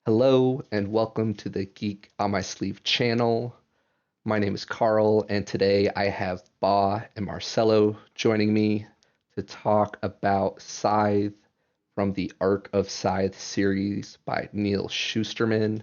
Hello and welcome to the Geek on My Sleeve channel. My name is Carl, and today I have Ba and Marcelo joining me to talk about Scythe from the Arc of Scythe series by Neal Shusterman.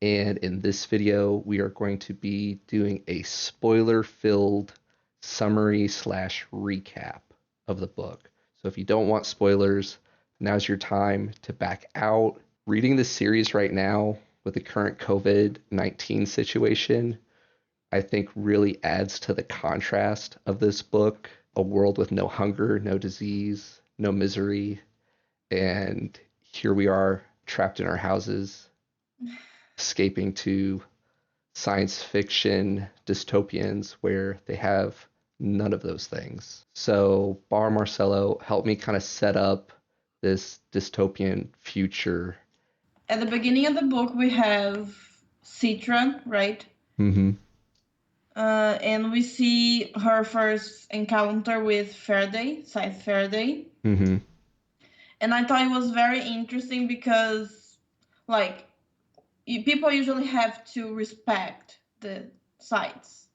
And in this video, we are going to be doing a spoiler-filled summary slash recap of the book. So if you don't want spoilers, now's your time to back out. Reading the series right now with the current COVID-19 situation, I think really adds to the contrast of this book. A world with no hunger, no disease, no misery. And here we are trapped in our houses, escaping to science fiction dystopians where they have none of those things. So, Bar Marcelo, help me kind of set up this dystopian future. At the beginning of the book, we have Citron, right? Mm-hmm. And we see her first encounter with Faraday, Scythe Faraday. Mm-hmm. And I thought it was very interesting because, like, people usually have to respect the Scythes.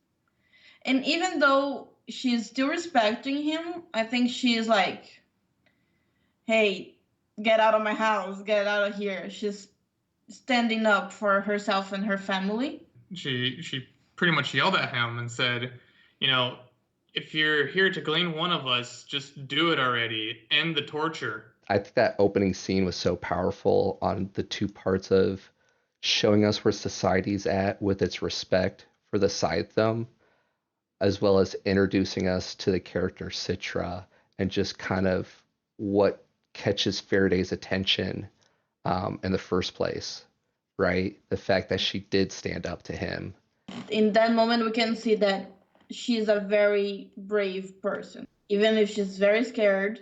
And even though she's still respecting him, I think she's like, hey, get out of my house, get out of here. She's standing up for herself and her family. She pretty much yelled at him and said, you know, if you're here to glean one of us, just do it already. End the torture. I think that opening scene was so powerful on the two parts of showing us where society's at with its respect for the Scythedom, as well as introducing us to the character Citra and just kind of what catches Faraday's attention in the first place, right? The fact that she did stand up to him. In that moment, we can see that she's a very brave person. Even if she's very scared,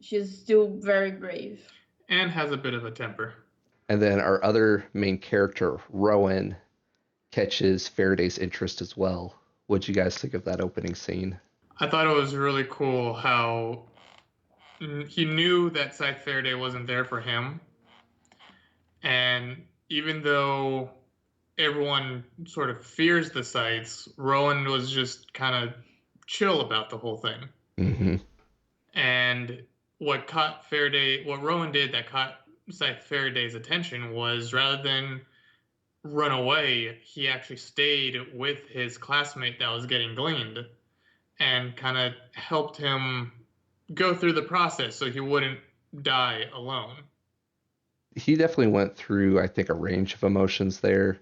she's still very brave. And has a bit of a temper. And then our other main character, Rowan, catches Faraday's interest as well. What'd you guys think of that opening scene? I thought it was really cool how he knew that Scythe Faraday wasn't there for him. And even though everyone sort of fears the Scythes, Rowan was just kind of chill about the whole thing. Mm-hmm. And what Rowan did that caught Scythe Faraday's attention was rather than run away, he actually stayed with his classmate that was getting gleaned and kind of helped him go through the process so he wouldn't die alone. He definitely went through, I think, a range of emotions there,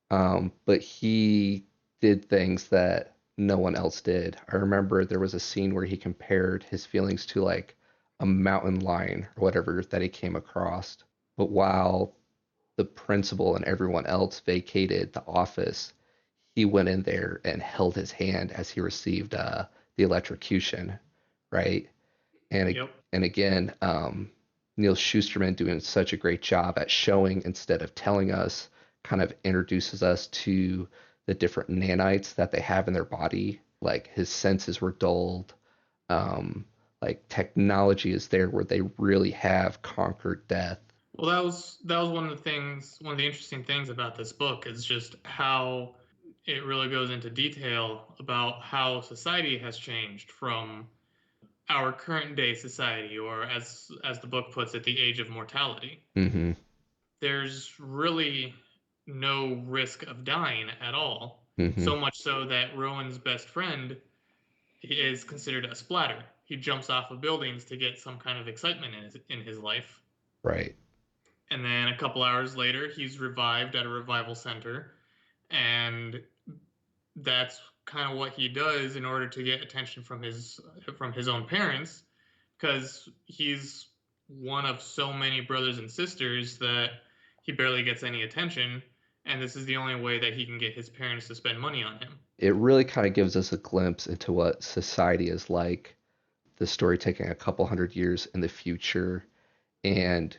but he did things that no one else did. I remember there was a scene where he compared his feelings to like a mountain lion or whatever that he came across. But while the principal and everyone else vacated the office, he went in there and held his hand as he received the electrocution, right? And Yep. and again, Neal Shusterman doing such a great job at showing instead of telling us, kind of introduces us to the different nanites that they have in their body. Like his senses were dulled. Like technology is there where they really have conquered death. Well, that was one of the interesting things about this book is just how it really goes into detail about how society has changed from our current day society, or as the book puts it, the age of mortality. Mm-hmm. There's really no risk of dying at all. Mm-hmm. So much so that Rowan's best friend is considered a splatter. He jumps off of buildings to get some kind of excitement in his life. Right. And then a couple hours later, he's revived at a revival center. And that's kind of what he does in order to get attention from his own parents, because he's one of so many brothers and sisters that he barely gets any attention, and this is the only way that he can get his parents to spend money on him. It really kind of gives us a glimpse into what society is like, the story taking a couple hundred years in the future. And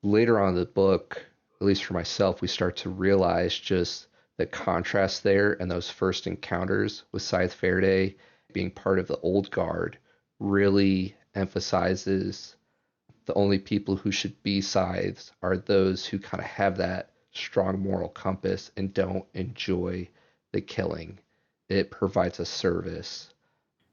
later on in the book, at least for myself, we start to realize just the contrast there and those first encounters with Scythe Faraday being part of the old guard really emphasizes the only people who should be scythes are those who kind of have that strong moral compass and don't enjoy the killing. It provides a service.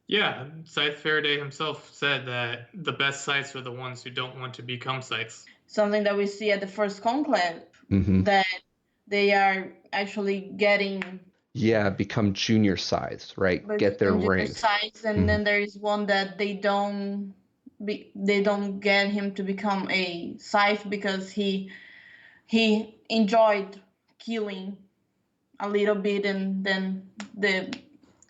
Yeah, Scythe Faraday himself said that the best scythes are the ones who don't want to become scythes. Something that we see at the first conclave, Mm-hmm. that they are actually getting Become junior scythes, right? Get their rings. scythes, and then there is one that they don't get him to become a scythe because he enjoyed killing a little bit, and then the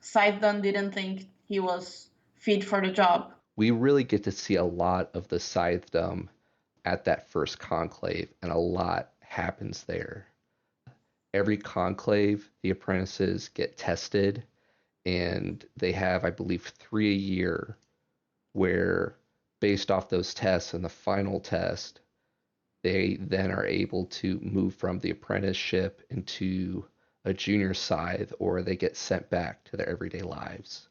Scythedom didn't think he was fit for the job. We really get to see a lot of the Scythedom at that first conclave, and a lot happens there. Every conclave, the apprentices get tested, and they have, I believe, 3 a year, where based off those tests and the final test, they then are able to move from the apprenticeship into a junior scythe, or they get sent back to their everyday lives.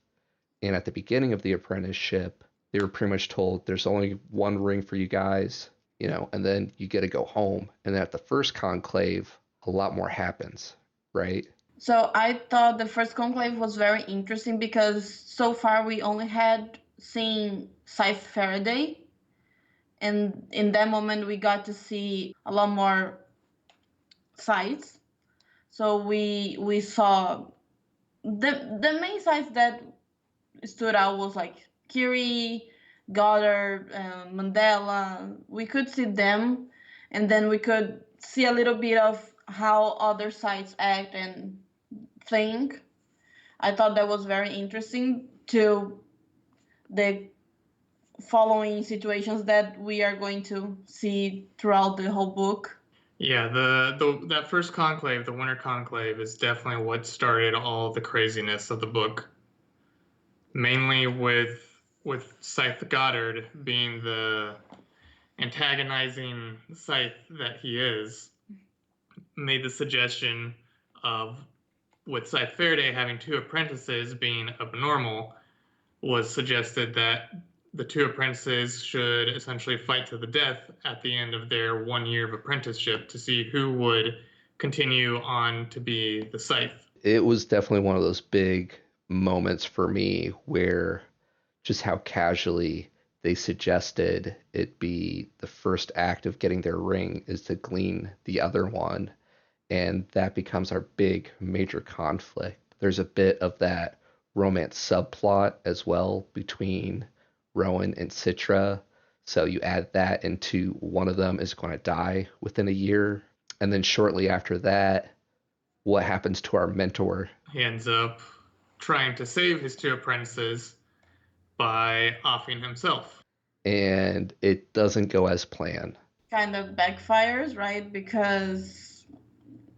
And at the beginning of the apprenticeship, they were pretty much told there's only one ring for you guys, and then you get to go home. And then at the first conclave, a lot more happens, right? So I thought the first conclave was very interesting because so far we only had seen Scythe Faraday, and in that moment we got to see a lot more sites. So we saw the main sites that stood out was like Curie, Goddard, Mandela. We could see them, and then we could see a little bit of how other sites act and think. I thought that was very interesting to the following situations that we are going to see throughout the whole book. Yeah, that first conclave, the Winter Conclave, is definitely what started all the craziness of the book. Mainly with Scythe Goddard being the antagonizing Scythe that he is, made the suggestion of, with Scythe Faraday having 2 apprentices being abnormal, was suggested that the 2 apprentices should essentially fight to the death at the end of their 1 year of apprenticeship to see who would continue on to be the Scythe. It was definitely one of those big moments for me where just how casually they suggested it be the first act of getting their ring is to glean the other one. And that becomes our big major conflict. There's a bit of that romance subplot as well between Rowan and Citra. So you add that into one of them is going to die within a year. And then shortly after that, what happens to our mentor? He ends up trying to save his 2 apprentices by offing himself. And it doesn't go as planned. Kind of backfires, right? Because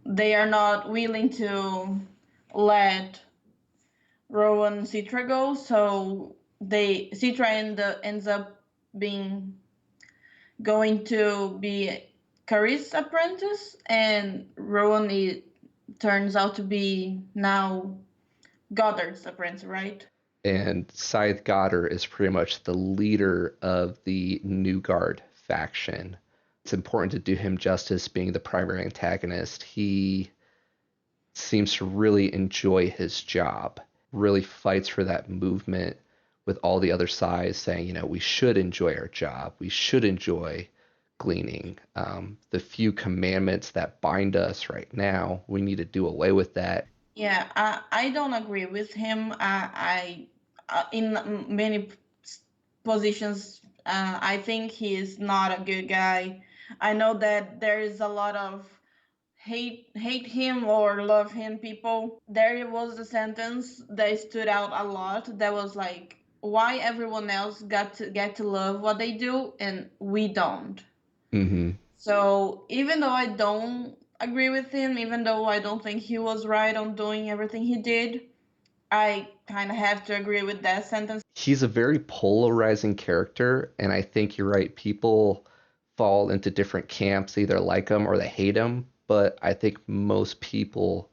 they are not willing to let Rowan and Citra go, so Citra ends up going to be Carrie's apprentice, and Rowan turns out to be now Goddard's apprentice, right? And Scythe Goddard is pretty much the leader of the New Guard faction. It's important to do him justice being the primary antagonist. He seems to really enjoy his job, really fights for that movement with all the other sides saying, we should enjoy our job. We should enjoy gleaning. The few commandments that bind us right now, we need to do away with that. Yeah, I don't agree with him. I in many positions, I think he is not a good guy. I know that there is a lot of hate him or love him people. There was a sentence that stood out a lot that was like, why everyone else get to love what they do and we don't. Mm-hmm. So even though I don't agree with him, even though I don't think he was right on doing everything he did, I kind of have to agree with that sentence. He's a very polarizing character, and I think you're right. People fall into different camps, either like him or they hate him, but I think most people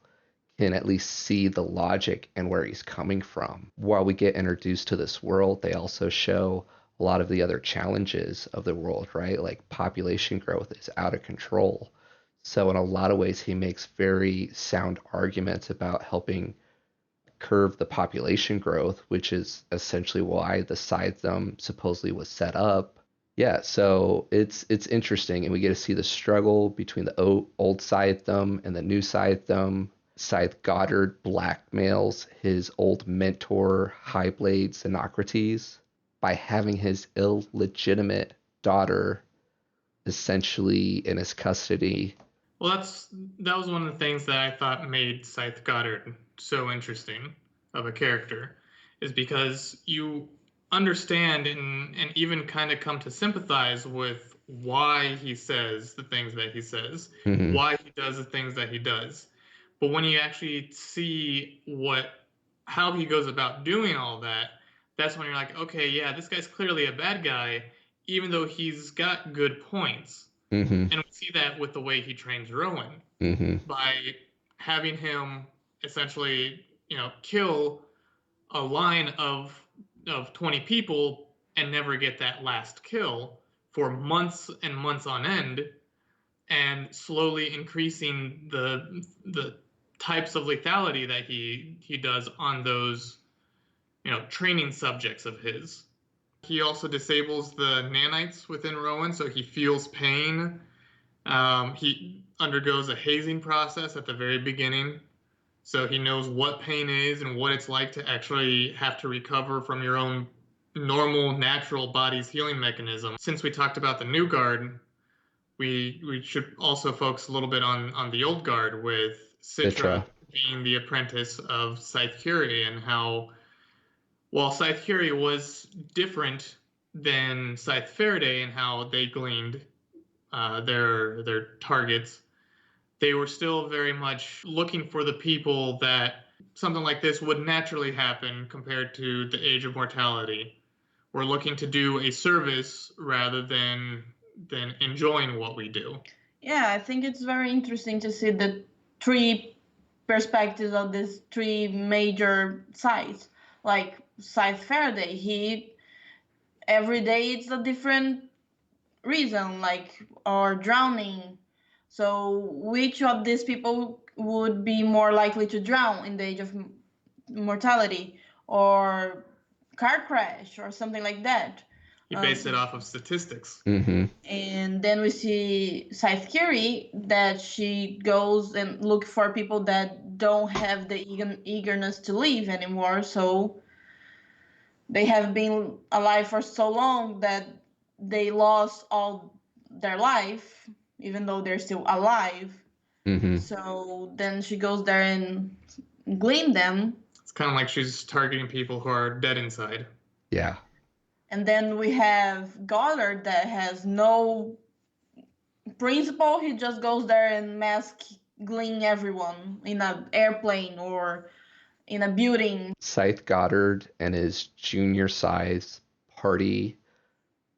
can at least see the logic and where he's coming from. While we get introduced to this world, they also show a lot of the other challenges of the world, right? Like population growth is out of control. So in a lot of ways, he makes very sound arguments about helping curb the population growth, which is essentially why the Scythedom supposedly was set up. Yeah, so it's interesting, and we get to see the struggle between the old Scythedom and the new Scythedom. Scythe Goddard blackmails his old mentor, Highblade Xenocrates, by having his illegitimate daughter essentially in his custody. Well, that was one of the things that I thought made Scythe Goddard so interesting of a character, is because you understand and even kind of come to sympathize with why he says the things that he says, Mm-hmm. why he does the things that he does. But when you actually see how he goes about doing all that, that's when you're like, okay, yeah, this guy's clearly a bad guy, even though he's got good points. Mm-hmm. And we see that with the way he trains Rowan, Mm-hmm. by having him essentially, kill a line of 20 people and never get that last kill for months and months on end, and slowly increasing the types of lethality that he does on those training subjects of his. He also disables the nanites within Rowan, so he feels pain. He undergoes a hazing process at the very beginning, so he knows what pain is and what it's like to actually have to recover from your own normal, natural body's healing mechanism. Since we talked about the new guard, we should also focus a little bit on the old guard, with Citra being the apprentice of Scythe Curie, and how, while Scythe Curie was different than Scythe Faraday and how they gleaned their targets, they were still very much looking for the people that something like this would naturally happen compared to the Age of Mortality. We're looking to do a service rather than enjoying what we do. Yeah, I think it's very interesting to see the three perspectives of these three major sites. Like Scythe Faraday, every day it's a different reason, like, or drowning. So which of these people would be more likely to drown in the Age of Mortality, or car crash or something like that? He based it off of statistics. Mm-hmm. And then we see Scythe Curie, that she goes and look for people that don't have the eagerness to live anymore. So they have been alive for so long that they lost all their life, even though they're still alive. Mm-hmm. So then she goes there and glean them. It's kind of like she's targeting people who are dead inside. Yeah. And then we have Goddard, that has no principle. He just goes there and glean everyone in an airplane or in a building. Scythe Goddard and his junior size party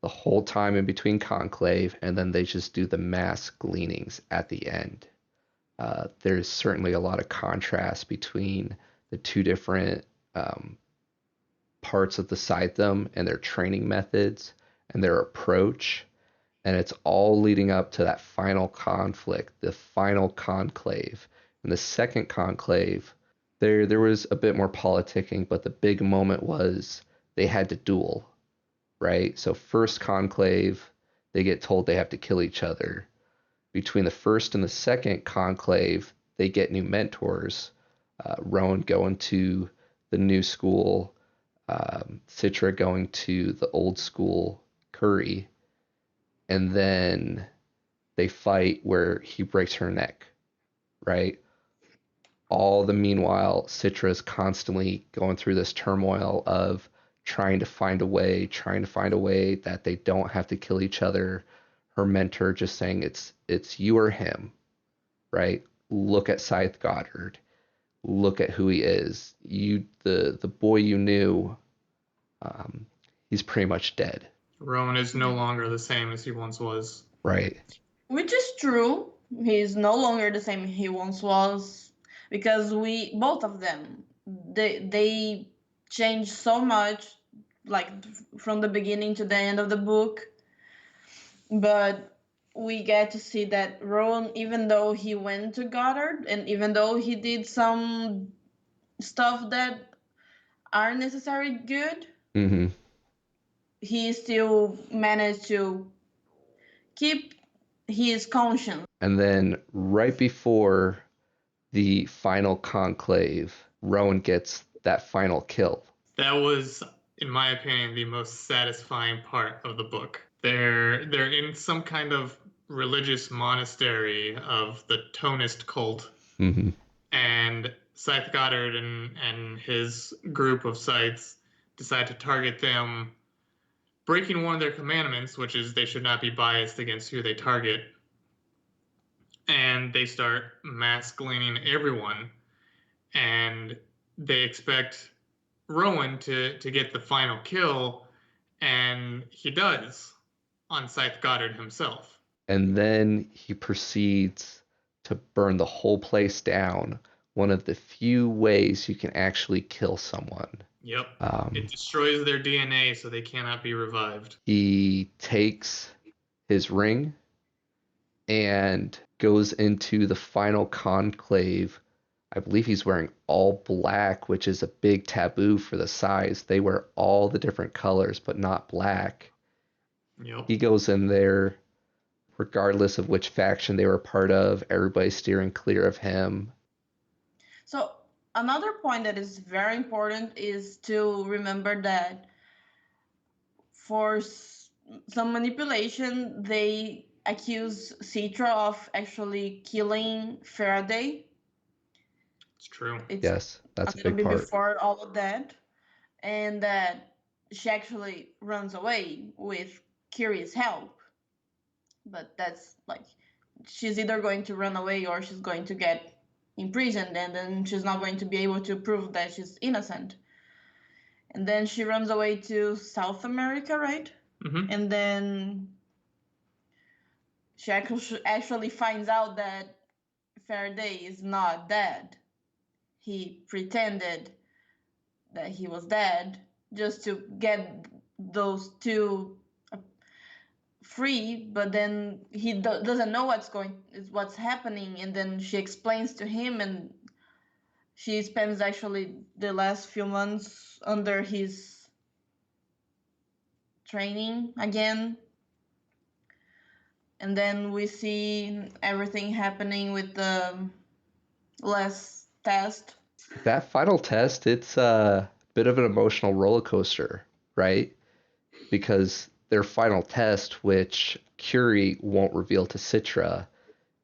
the whole time in between conclave, and then they just do the mass gleanings at the end. There's certainly a lot of contrast between the two different parts of the Scythedom and their training methods and their approach, and it's all leading up to that final conflict, the final conclave. In the second conclave, there was a bit more politicking, but the big moment was they had to duel, right? So first conclave, they get told they have to kill each other. Between the first and the second conclave, they get new mentors. Rowan going to the new school, Citra going to the old school, Curry, and then they fight where he breaks her neck, right? All the meanwhile, Citra is constantly going through this turmoil of trying to find a way that they don't have to kill each other. Her mentor just saying it's you or him, right? Look at Scythe Goddard. Look at who he is. The boy you knew, he's pretty much dead. Rowan is no longer the same as he once was. Right. Which is true. He's no longer the same he once was, because both of them, they changed so much like from the beginning to the end of the book. But we get to see that Rowan, even though he went to Goddard and even though he did some stuff that aren't necessarily good, Mm-hmm. he still managed to keep his conscience. And then right before the final conclave, Rowan gets that final kill. That was, in my opinion, the most satisfying part of the book. They're in some kind of religious monastery of the Tonist cult, Mm-hmm. and Scythe Goddard and his group of Scythes decide to target them, breaking one of their commandments, which is they should not be biased against who they target. And they start mass cleaning everyone, and they expect Rowan to get the final kill, and he does on Scythe Goddard himself. And then he proceeds to burn the whole place down. One of the few ways you can actually kill someone. Yep. It destroys their DNA so they cannot be revived. He takes his ring and goes into the final conclave. I believe he's wearing all black, which is a big taboo for the Scythes. They wear all the different colors, but not black. Yep. He goes in there, regardless of which faction they were part of, everybody's steering clear of him. So another point that is very important is to remember that for some manipulation, they accuse Citra of actually killing Faraday. It's true. Yes, that's a little big bit part. before all of that, and that she actually runs away with Kiri's help. But that's like, she's either going to run away or she's going to get imprisoned, and then she's not going to be able to prove that she's innocent. And then she runs away to South America, right? Mm-hmm. And then she actually finds out that Faraday is not dead. He pretended that he was dead just to get those two free, but then he doesn't know what's happening, and then she explains to him, and she spends actually the last few months under his training again. And then we see everything happening with the last test. That final test, it's a bit of an emotional roller coaster, right? Because their final test, which Curie won't reveal to Citra,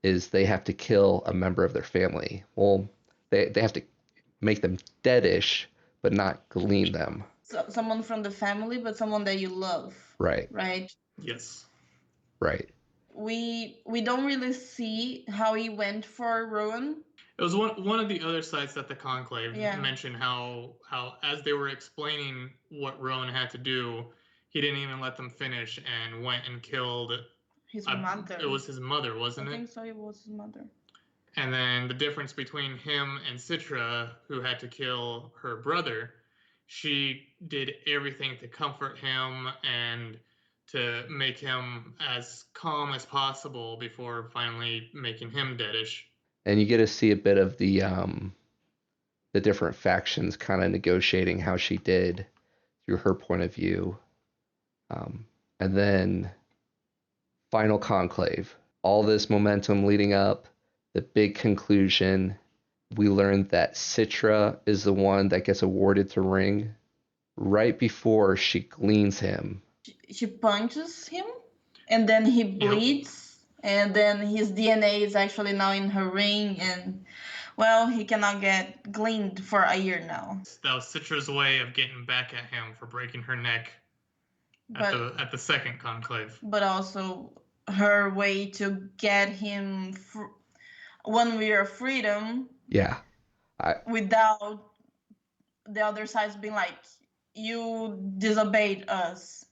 is they have to kill a member of their family. Well, they have to make them deadish, but not glean them. So, someone from the family, but someone that you love. Right. Right? Yes. Right. We don't really see how he went for Rowan. It was one of the other sites that the Conclave mentioned how as they were explaining what Rowan had to do, he didn't even let them finish and went and killed his mother. It was his mother, wasn't it? I think so, it was his mother. And then the difference between him and Citra, who had to kill her brother, she did everything to comfort him and to make him as calm as possible before finally making him deadish. And you get to see a bit of the different factions kind of negotiating how she did through her point of view. And then final conclave. All this momentum leading up, the big conclusion. We learned that Citra is the one that gets awarded the ring right before she gleans him. She punches him, and then he bleeds, and then his DNA is actually now in her ring, and well, he cannot get gleaned for a year now. That was Citra's way of getting back at him for breaking her neck at the second conclave. But also her way to get him 1 year of freedom. Yeah. Without the other side's being like, you disobeyed us.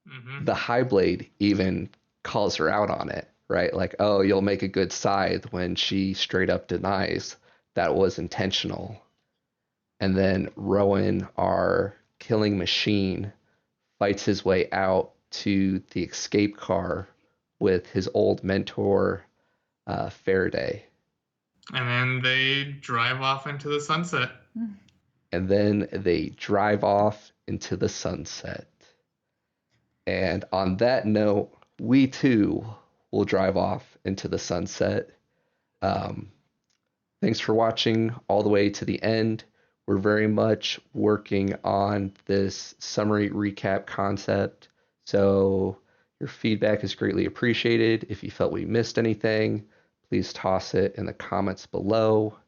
Mm-hmm. The Highblade even calls her out on it, right? Like, oh, you'll make a good Scythe, when she straight up denies that was intentional. And then Rowan, our killing machine, fights his way out to the escape car with his old mentor, Faraday. And then they drive off into the sunset. And then they drive off into the sunset. And on that note, we too will drive off into the sunset. Thanks for watching all the way to the end. We're very much working on this summary recap concept, so your feedback is greatly appreciated. If you felt we missed anything, please toss it in the comments below.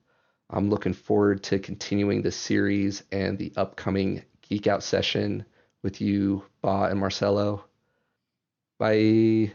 I'm looking forward to continuing this series and the upcoming Geek Out session with you, Ba and Marcelo. Bye.